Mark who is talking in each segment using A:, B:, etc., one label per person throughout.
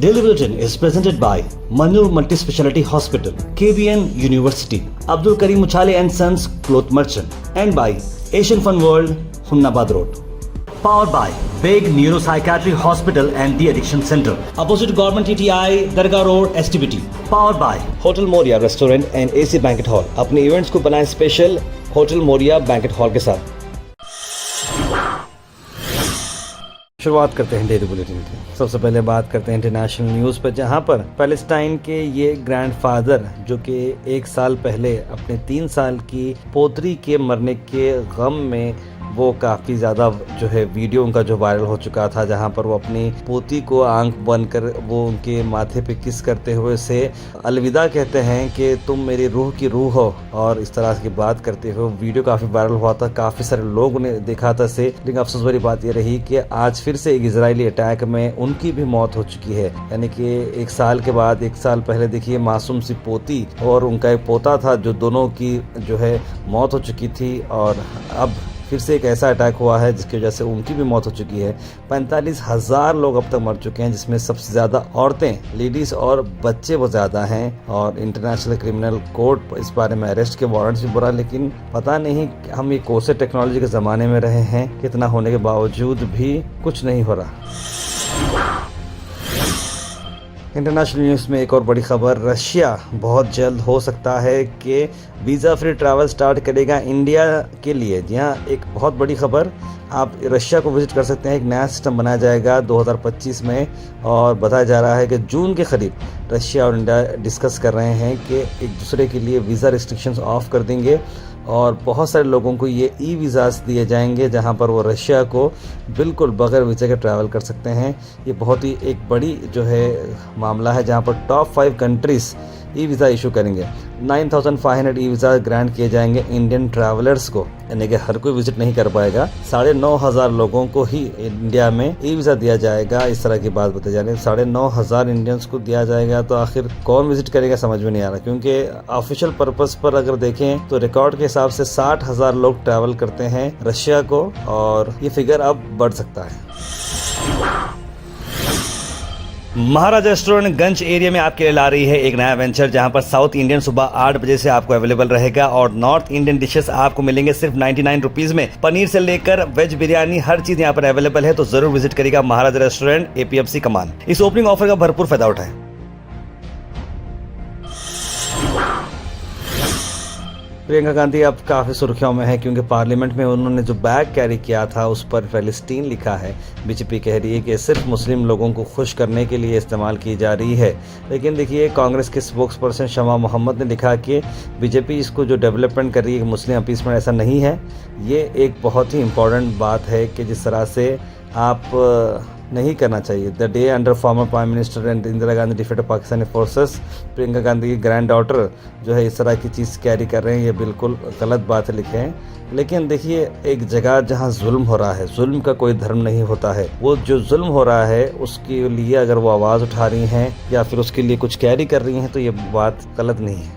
A: Daily Bulletin is presented by Manur Multi-Speciality Hospital, KBN University, Abdul Karim Uchale and Sons Cloth Merchant, and by Asian Fun World, Hunnabad Road. Powered by Big Neuropsychiatry Hospital and The Addiction Center, opposite Government TTI, Darga Road, STBT. Powered by Hotel Moria Restaurant and AC Banquet Hall. अपने events को बनाएं special hotel Moriya banquet hall के साथ। शुरुआत करते हैं daily bulletin की। सबसे पहले बात करते हैं इंटरनेशनल न्यूज़ पर, जहां पर पैलेस्टाइन के ये ग्रैंडफादर जो कि 1 साल पहले अपने 3 साल की पोतरी के मरने के गम में वो काफ़ी ज़्यादा जो है वीडियो उनका जो वायरल हो चुका था, जहां पर वो अपनी पोती को आंख बंद कर वो उनके माथे पे किस करते हुए से अलविदा कहते हैं कि तुम मेरी रूह की रूह हो, और इस तरह की बात करते हुए वीडियो काफ़ी वायरल हुआ था। काफ़ी सारे लोगों ने देखा था से, लेकिन अफसोस वाली बात ये रही कि आज फिर से एक इजरायली अटैक में उनकी भी मौत हो चुकी है। यानी कि 1 साल के बाद 1 साल पहले देखिए मासूम सी पोती और उनका एक पोता था जो दोनों की जो है मौत हो चुकी थी, और अब फिर से एक ऐसा अटैक हुआ है जिसकी वजह से उनकी भी मौत हो चुकी है। 45,000 लोग अब तक मर चुके हैं, जिसमें सबसे ज़्यादा औरतें, लेडीज़ और बच्चे वो ज़्यादा हैं। और इंटरनेशनल क्रिमिनल कोर्ट इस बारे में अरेस्ट के वारंट्स भी बुरा, लेकिन पता नहीं हम ये कोसे टेक्नोलॉजी के ज़माने में रहे हैं, कितना होने के बावजूद भी कुछ नहीं हो रहा। इंटरनेशनल न्यूज़ में एक और बड़ी खबर, रशिया बहुत जल्द हो सकता है कि वीज़ा फ्री ट्रैवल स्टार्ट करेगा इंडिया के लिए। जी हाँ, एक बहुत बड़ी खबर, आप रशिया को विजिट कर सकते हैं। एक नया सिस्टम बनाया जाएगा 2025 में, और बताया जा रहा है कि जून के करीब रशिया और इंडिया डिस्कस कर रहे हैं कि एक दूसरे के लिए वीज़ा रिस्ट्रिक्शंस ऑफ कर देंगे, और बहुत सारे लोगों को ये ई वीज़ास दिए जाएंगे जहां पर वो रशिया को बिल्कुल बगैर वीज़ा के ट्रैवल कर सकते हैं। ये बहुत ही एक बड़ी जो है मामला है, जहां पर top 5 countries e visa issue करेंगे। 9,500 ई वीज़ा ग्रांट किए जाएंगे इंडियन ट्रैवलर्स को, यानी कि हर कोई विजिट नहीं कर पाएगा। 9,500 लोगों को ही इंडिया में ई वीज़ा दिया जाएगा। इस तरह की बात बताई जा रही है। 9,500 इंडियंस को दिया जाएगा, तो आखिर कौन विजिट करेगा समझ में नहीं आ रहा, क्योंकि ऑफिशियल पर्पस पर अगर देखें तो रिकॉर्ड के हिसाब से 60,000 लोग ट्रैवल करते हैं रशिया को, और ये फिगर अब बढ़ सकता है। महाराजा रेस्टोरेंट गंज एरिया में आपके लिए ला रही है एक नया वेंचर, जहां पर साउथ इंडियन सुबह 8 बजे से आपको अवेलेबल रहेगा, और नॉर्थ इंडियन डिशेस आपको मिलेंगे सिर्फ 99 रुपीज़ में। पनीर से लेकर वेज बिरयानी हर चीज़ यहां पर अवेलेबल है, तो जरूर विजिट करिएगा महाराजा रेस्टोरेंट, APFC कमान। इस ओपनिंग ऑफर का भरपूर फायदा उठाएं। प्रियंका गांधी अब काफ़ी सुर्खियों में है, क्योंकि पार्लियामेंट में उन्होंने जो बैग कैरी किया था उस पर फ़लस्तीन लिखा है। बीजेपी कह रही है कि सिर्फ मुस्लिम लोगों को खुश करने के लिए इस्तेमाल की जा रही है, लेकिन देखिए कांग्रेस के स्पोक्स पर्सन शमा मोहम्मद ने लिखा कि बीजेपी इसको जो डेवलपमेंट कर रही है मुस्लिम अपीसमेंट, ऐसा नहीं है। ये एक बहुत ही इम्पॉर्टेंट बात है कि जिस तरह से आप नहीं करना चाहिए। The day under former prime minister and Indira Gandhi defeated Pakistani forces, Priyanka Gandhi की ग्रैंड डॉटर जो है इस तरह की चीज़ कैरी कर रहे हैं, ये बिल्कुल गलत बात है लिखे हैं। लेकिन देखिए एक जगह जहां जुल्म हो रहा है, जुल्म का कोई धर्म नहीं होता है, वो जो जुल्म हो रहा है उसके लिए अगर वो आवाज़ उठा रही हैं या फिर उसके लिए कुछ कैरी कर रही हैं, तो ये बात गलत नहीं है।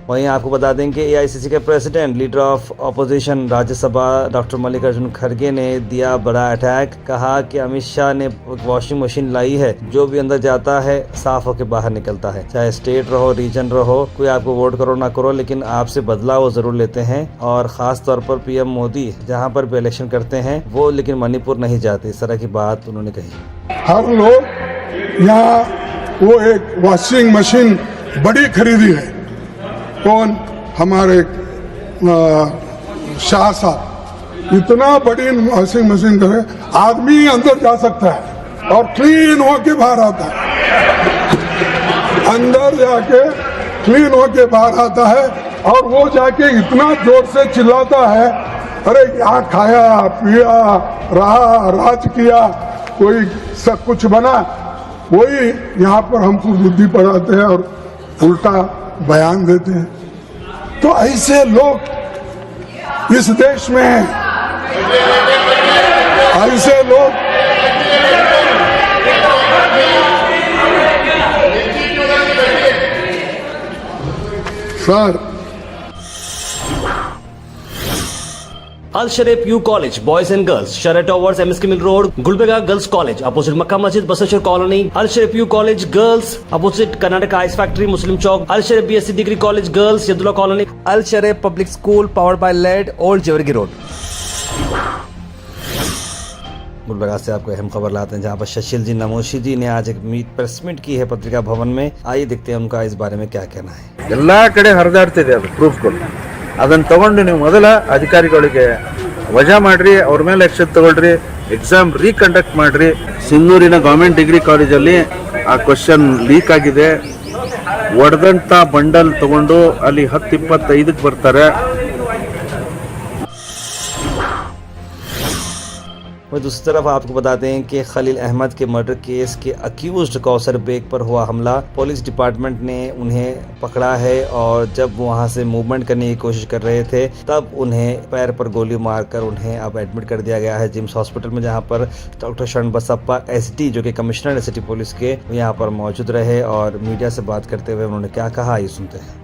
A: वहीं आपको बता दें कि AICC के president, leader of opposition Rajya Sabha doctor Mallikarjun खड़गे ने दिया बड़ा अटैक। कहा कि अमित शाह ने वॉशिंग मशीन लाई है, जो भी अंदर जाता है साफ होकर बाहर निकलता है, चाहे स्टेट रहो, रीजन रहो, कोई आपको वोट करो ना करो, लेकिन आपसे बदलाव वो जरूर लेते हैं। और ख़ास तौर पर PM मोदी जहाँ पर भी इलेक्शन करते हैं वो लेकिन मणिपुर नहीं जाते, इस तरह की बात उन्होंने कही।
B: हर लोग यहाँ वो एक वॉशिंग मशीन बड़ी खरीदी है, कौन, हमारे शाह साहब इतना बड़ी वॉशिंग मशीन करे, आदमी अंदर जा सकता है और क्लीन होके बाहर आता है, अंदर जाके क्लीन होके बाहर आता है, और वो जाके इतना जोर से चिल्लाता है, अरे यहाँ खाया पिया रहा राज किया, कोई सब कुछ बना। वही यहाँ पर हमको बुद्धि पढ़ाते हैं और उल्टा बयान देते हैं। तो ऐसे लोग इस देश में हैं, ऐसे लोग sir
C: Al Sharif U college boys and girls, Shara towers, MSK mill road, Gulbarga girls college opposite Makka Masjid, Basaveshwar colony, Al Sharif U college girls opposite Karnataka ice factory, Muslim Chowk, Al Sharif BSc degree college girls, Yadulla colony, Al Sharif public school powered by lead, old Jevargi road.
A: Gulbarga से आपको अहम खबर लाते हैं, जहां पर शशील जी नमोशी जी ने आज एक प्रेस मीट की है पत्रिका भवन में। आइए देखते हैं उनका इस बारे में क्या कहना है।
D: ಎಲ್ಲಾ ಕಡೆ ಹರಿದಾಡ್ತಿದೆ ಅದು ಪ್ರೂಫ್ಗಳು. ಅದನ್ನ ತಗೊಂಡು ನೀವು ಮೊದಲ ಅಧಿಕಾರಿಗಳಿಗೆ ವಜಾ ಮಾಡ್ರಿ, ಅವ್ರ ಮೇಲೆ ಆಕ್ಷನ್ ತಗೊಳ್ರಿ, ಎಕ್ಸಾಮ್ ರೀಕಂಡಕ್ಟ್ ಮಾಡ್ರಿ. ಸಿಂಧೂರಿನ ಗವರ್ಮೆಂಟ್ ಡಿಗ್ರಿ ಕಾಲೇಜಲ್ಲಿ ಆ ಕ್ವಶನ್ ಲೀಕ್ ಆಗಿದೆ. ಒಡೆದಂತ ಬಂಡಲ್ ತಗೊಂಡು ಅಲ್ಲಿ 10-25ಕ್ಕೆ ಬರ್ತಾರೆ.
A: वहीं दूसरी तरफ आपको बता दें कि खलील अहमद के मर्डर केस के अक्यूज्ड कौसर बेग पर हुआ हमला, पुलिस डिपार्टमेंट ने उन्हें पकड़ा है और जब वहां से मूवमेंट करने की कोशिश कर रहे थे तब उन्हें पैर पर गोली मारकर उन्हें अब एडमिट कर दिया गया है जिम्स हॉस्पिटल में, जहां पर डॉक्टर शरण बसप्पा SD जो कि कमिश्नर सिटी पुलिस के यहाँ पर मौजूद रहे और मीडिया से बात करते हुए उन्होंने क्या कहा, ये सुनते हैं।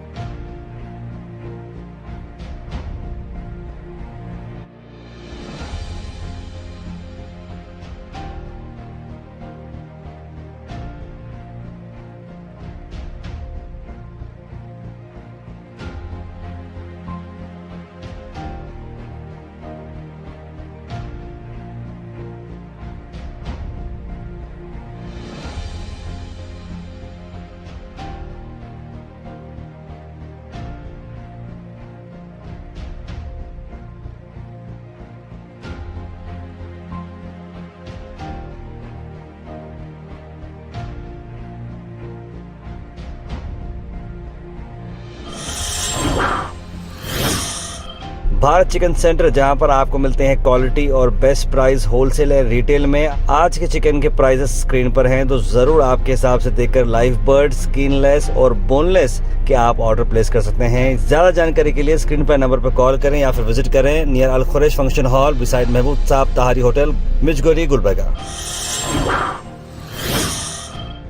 A: भारत चिकन सेंटर, जहां पर आपको मिलते हैं क्वालिटी और बेस्ट प्राइस होलसेल और रिटेल में। आज के चिकन के प्राइसेस स्क्रीन पर हैं, तो जरूर आपके हिसाब से देखकर लाइव बर्ड, स्किनलेस और बोनलेस के आप ऑर्डर प्लेस कर सकते हैं। ज्यादा जानकारी के लिए स्क्रीन पर नंबर पर कॉल करें या फिर विजिट करें near Al Khuraish function hall beside Mahboob Sahab Tahari hotel, Mirzagori, Gulbarga.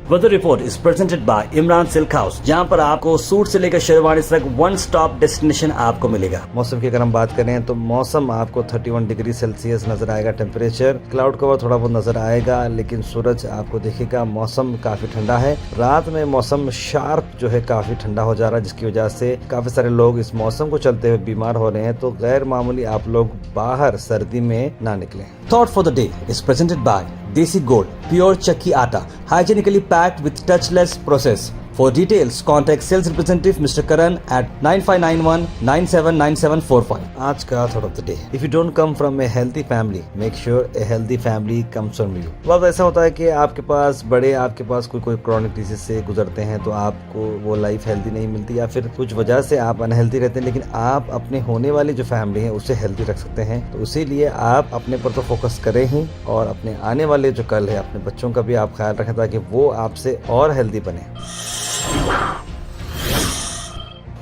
C: Weather report is presented by Imran silk house, जहां पर आपको सूट से लेकर शेरवानी तक वन स्टॉप डेस्टिनेशन आपको मिलेगा।
A: मौसम की अगर हम बात करें तो मौसम आपको 31 डिग्री सेल्सियस नजर आएगा टेम्परेचर। क्लाउड कवर थोड़ा बहुत नजर आएगा लेकिन सूरज आपको दिखेगा। मौसम काफी ठंडा है। रात में मौसम शार्प जो है काफी ठंडा हो जा रहा है, जिसकी वजह से काफी सारे लोग इस मौसम को चलते हुए बीमार हो रहे हैं, तो गैर मामूली आप लोग बाहर सर्दी में ना निकलें।
C: Thought for the day is presented by Desi Gold, pure chakki atta, hygienically packed with touchless process. For details, contact sales representative Mr. Karan at 9591 979745.
A: आज का thought of the day, if you don't come from A healthy family make sure A healthy family comes from you. बहुत ऐसा होता है कि आपके पास कोई chronic disease से गुजरते हैं तो आपको वो लाइफ हेल्थी नहीं मिलती या फिर कुछ वजह से आप अनहेल्थी रहते हैं, लेकिन आप अपने होने वाली जो फैमिली है उसे हेल्थी रख सकते हैं। तो इसीलिए आप अपने पर तो फोकस करें ही और अपने आने वाले जो कल है अपने बच्चों का भी आप ख्याल रखें ताकि वो आपसे और हेल्थी बने।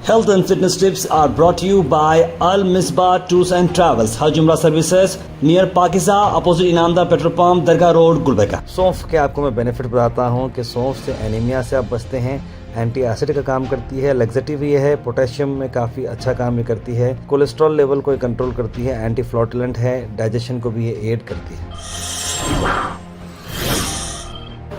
C: Health and fitness tips are brought to you by Al Misbah Tours and Travels, Hajj Umrah Services near Pakiza, opposite Inamda Petrol Pump, Dargah Road, Gulbarga।
A: सौंफ के आपको मैं बेनिफिट बताता हूँ कि सौंफ से एनीमिया से आप बचते हैं, एंटी एसिड का काम करती है, लग्जेटिव ये है, पोटेशियम में काफ़ी अच्छा काम ये करती है, कोलेस्ट्रॉल लेवल को कंट्रोल करती है, एंटी फ्लोटुलेंट है, डाइजेशन को भी ये एड करती है।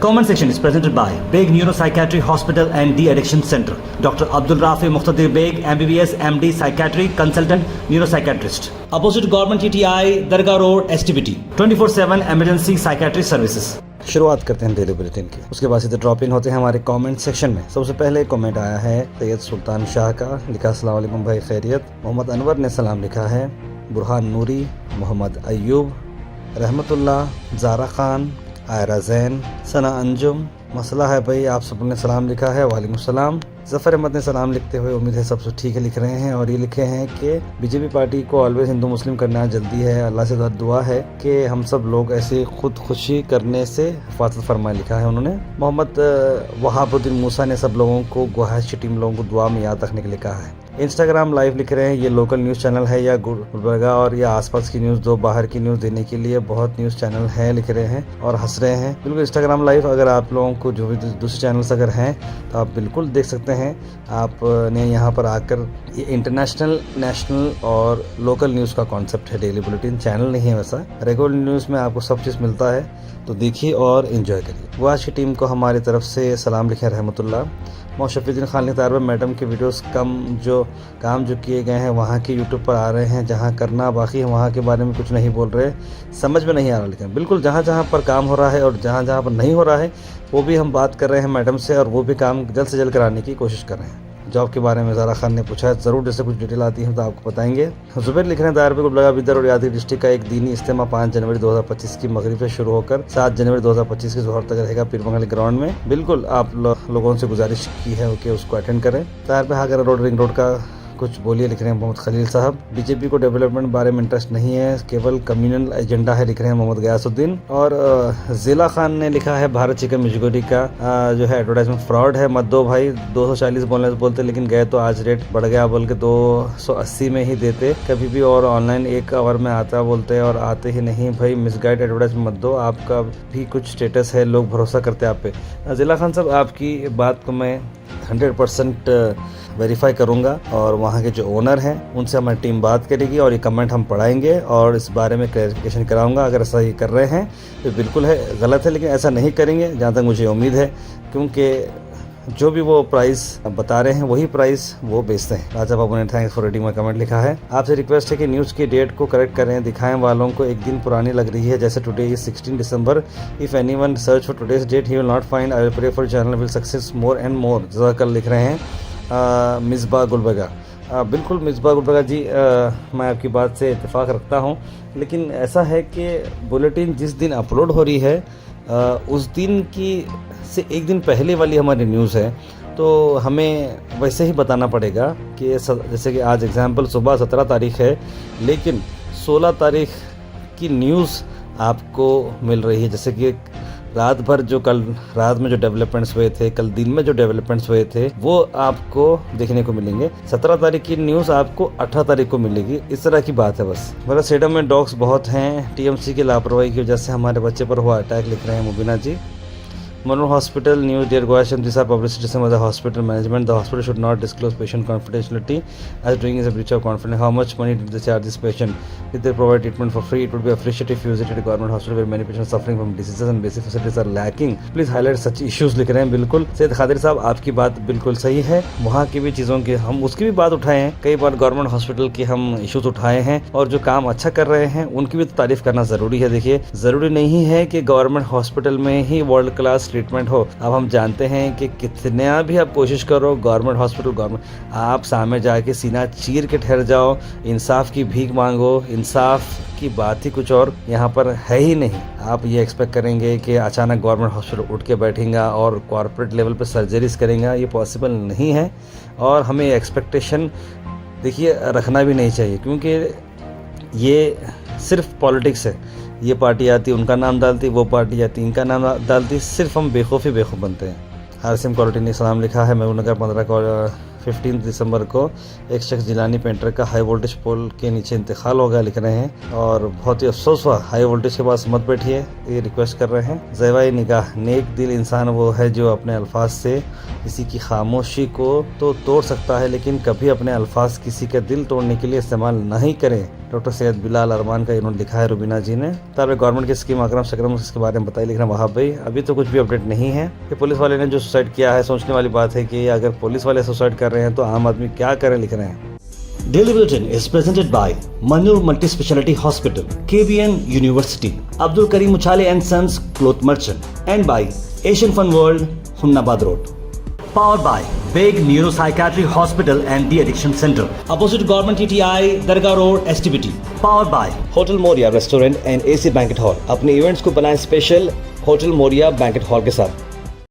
C: Comment section is presented by Beg Neuropsychiatry Hospital and De-Addiction Center. Dr. Abdul Rafi Muqtadir Beg, MBBS, MD, Psychiatry, Consultant, Neuropsychiatrist. Opposite Government TTI, Dargah Road, STBT. 24/7 Emergency Psychiatry Services.
A: शुरुआत करते हैं daily bulletin की, उसके बाद सीधे drop in होते हैं हमारे कमेंट सेक्शन में। सबसे पहले कमेंट आया है सैयद सुल्तान शाह का, लिखा अस्सलाम वालेकुम भाई खैरियत। मोहम्मद अनवर ने सलाम लिखा है, बुरहान नूरी, मोहम्मद अयूब, रहमतुल्लाह, ज़ारा खान, आयरा जैन, सना अंजुम, मसला है भाई आप सबने सलाम लिखा है, वालेकुम सलाम। जफ़र अहमद ने सलाम लिखते हुए उम्मीद है सबसे ठीक है लिख रहे हैं और ये लिखे हैं कि बीजेपी पार्टी को ऑलवेज हिंदू मुस्लिम करना जल्दी है, अल्लाह से दुआ है कि हम सब लोग ऐसे खुदकुशी करने से हिफाजत फरमाए, लिखा है उन्होंने। मोहम्मद वहाबुद्दीन मूसा ने सब लोगों को गुहाश की टीम लोगों को दुआ में याद रखने के लिए कहा है। इंस्टाग्राम लाइव लिख रहे हैं ये लोकल न्यूज़ चैनल है या गुलबर्गा और या आसपास की न्यूज़, दो बाहर की न्यूज़ देने के लिए बहुत न्यूज़ चैनल है लिख रहे हैं और हंस रहे हैं। बिल्कुल इंस्टाग्राम लाइव अगर आप लोगों को जो भी दूसरे चैनल्स अगर हैं तो आप बिल्कुल देख सकते हैं। आपने यहाँ पर आकर ये इंटरनेशनल, नेशनल और लोकल न्यूज़ का कॉन्सेप्ट है। डेली बुलेटिन चैनल नहीं है वैसा, रेगुलर न्यूज़ में आपको सब चीज़ मिलता है, तो देखिए और इन्जॉय करिए। वो आज की टीम को हमारी तरफ से सलाम लिखे रहमतुल्लाह। मौशफ़ीद्दीन खान नितार मैडम के वीडियोस काम जो किए गए हैं वहाँ के यूट्यूब पर आ रहे हैं, जहाँ करना बाकी है वहाँ के बारे में कुछ नहीं बोल रहे, समझ में नहीं आ रहा। लेकिन बिल्कुल जहाँ पर काम हो रहा है और जहाँ पर नहीं हो रहा है वो भी हम बात कर रहे हैं मैडम से और वो भी काम जल्द से जल्द कराने की कोशिश कर रहे हैं। जॉब के बारे में ज़ारा खान ने पूछा है, ज़रूर जैसे कुछ डिटेल आती है तो आपको बताएंगे। जुबैर लिख रहे हैं दायर पे गुलबर्गा, बिदर और यादगिरी डिस्ट्रिक्ट का एक दीनी इज्तिमा 5 जनवरी 2025 की मगरिब से शुरू होकर 7 जनवरी 2025 की जोहर तक रहेगा पीरबंगाली ग्राउंड में। बिल्कुल आप लोगों से गुजारिश की है कि उसको अटेंड करें। दायर पे हागर रोड, रिंग रोड का कुछ बोलिए लिख रहे हैं मोहम्मद खलील साहब। बीजेपी को डेवलपमेंट बारे में इंटरेस्ट नहीं है, केवल कम्युनल एजेंडा है लिख रहे हैं मोहम्मद गयासुद्दीन। और जिला खान ने लिखा है भारत चिकन मिजगोरी का जो है एडवर्टाइजमेंट फ्रॉड है, मत दो भाई, 240 बोलते लेकिन गए तो आज रेट बढ़ गया बोल के 280 में ही देते कभी भी, और ऑनलाइन 1 आवर में आता बोलते और आते ही नहीं भाई। मिसगाइड एडवर्टाइजमेंट मत दो, आपका भी कुछ स्टेटस है, लोग भरोसा करते हैं आप पे। जिला खान साहब आपकी बात को मैं 100% वेरीफाई करूंगा और वहाँ के जो ओनर हैं उनसे हमारी टीम बात करेगी और ये कमेंट हम पढ़ाएंगे और इस बारे में क्लैरिफिकेशन कराऊंगा। अगर ऐसा ये कर रहे हैं तो बिल्कुल है गलत है, लेकिन ऐसा नहीं करेंगे जहाँ तक मुझे उम्मीद है, क्योंकि जो भी वो प्राइस बता रहे हैं वही प्राइस वो बेचते हैं। राजा बाबू ने thanks for reading my comment लिखा है। आपसे रिक्वेस्ट है कि न्यूज़ की डेट को करेक्ट करें, दिखाएं वालों को एक दिन पुरानी लग रही है, जैसे today is 16 December. If anyone search for today's date he will not find, I will pray for channel will success more and more. जज़ाकल लिख रहे हैं मिसबा गुलबर्गा। बिल्कुल मिसबा गुलबर्गा जी, मैं आपकी बात से इत्तेफाक रखता हूँ, लेकिन ऐसा है कि बुलेटिन जिस दिन अपलोड हो रही है उस दिन की से एक दिन पहले वाली हमारी न्यूज़ है, तो हमें वैसे ही बताना पड़ेगा कि जैसे कि आज एग्जांपल सुबह 17 तारीख है, लेकिन 16 तारीख की न्यूज़ आपको मिल रही है। जैसे कि रात भर जो कल रात में जो डेवलपमेंट्स हुए थे, कल दिन में जो डेवलपमेंट्स हुए थे, वो आपको देखने को मिलेंगे। 17 तारीख की न्यूज़ आपको 18 तारीख को मिलेगी। इस तरह की बात है बस। मेरा स्टेडियम में डॉग्स बहुत हैं, टीएमसी की लापरवाही की वजह से हमारे बच्चे पर हुआ अटैक लिख रहे हैं मुबीना जी। Monroe Hospital News, dear Goyasham, these are publicity from the hospital management. The hospital should not disclose patient confidentiality as doing is a breach of confidence. How much money did they charge this patient? If they provide treatment for free, it would be appreciated if you visited a government hospital where many patients suffering from diseases and basic facilities are lacking. Please highlight such issues लिख रहे हैं। बिल्कुल सैयद खादिर साहब आपकी बात बिल्कुल सही है। वहाँ की भी चीज़ों की हम उसकी भी बात उठाए हैं, कई बार गवर्नमेंट हॉस्पिटल की हम इश्यूज उठाए हैं और जो काम अच्छा कर रहे हैं उनकी भी तारीफ करना ज़रूरी है। देखिए ज़रूरी नहीं है कि गवर्नमेंट हॉस्पिटल में ही वर्ल्ड क्लास ट्रीटमेंट हो। अब हम जानते हैं कि कितना भी आप कोशिश करो गवर्नमेंट हॉस्पिटल, आप सामने जाके सीना चीर के ठहर जाओ, इंसाफ की भीख मांगो, इंसाफ की बात ही कुछ और यहाँ पर है ही नहीं। आप ये एक्सपेक्ट करेंगे कि अचानक गवर्नमेंट हॉस्पिटल उठ के बैठेगा और कॉर्पोरेट लेवल पे सर्जरीज करेगा, ये पॉसिबल नहीं है। और हमें एक्सपेक्टेशन देखिए रखना भी नहीं चाहिए, क्योंकि ये सिर्फ पॉलिटिक्स है। ये पार्टी आती उनका नाम डालती, वो पार्टी आती इनका नाम डालती, सिर्फ हम बेखौफ बनते हैं। हारिसिम क्वालिटी ने सलाम लिखा है। महबूबनगर 15 दिसंबर को एक शख्स जिलानी पेंटर का हाई वोल्टेज पोल के नीचे इंतकाल हो गया लिख रहे हैं और बहुत ही अफसोस हुआ। हाई वोल्टेज के पास मत बैठिए, ये रिक्वेस्ट कर रहे हैं। ज़ैवाई निगाह, नेक दिल इंसान वो है जो अपने अल्फाज से किसी की खामोशी को तो तोड़ सकता है, लेकिन कभी अपने अल्फाज किसी का दिल तोड़ने के लिए इस्तेमाल नहीं करें। डॉक्टर सैयद बिलाल अरमान का इन्होंने लिखा है रुबीना जी ने। तार गवर्नमेंट की स्कीम अकरम शकरम इसके बारे में बताइए लिख रहे हैं वहाब भाई। अभी तो कुछ भी अपडेट नहीं है कि पुलिस वाले ने जो सुसाइड किया है। सोचने वाली बात है कि अगर पुलिस वाले सुसाइड कर रहे हैं तो आम आदमी क्या करे लिख रहे हैं।
C: Daily Bulletin is presented by Manur Multi-Speciality Hospital, KBN University, Abdul Karim Uchale and Sons Cloth Merchant, and by Asian Fun World, Humnabad Road. Powered by Big Neuropsychiatry Hospital and De-Addiction Center, opposite Government TTI, Darga Road, STBT. Powered by Hotel Moria Restaurant and AC Banquet Hall. अपने events को बनाएं special hotel Moriya banquet hall के साथ।